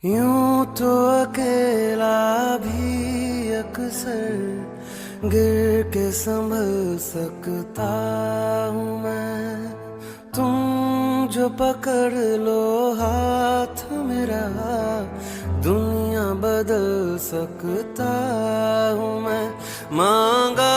यूं तो अकेला भी अक्सर गिर के संभल सकता हूँ मैं। तुम जो पकड़ लो हाथ मेरा, दुनिया बदल सकता हूँ मैं। मांगा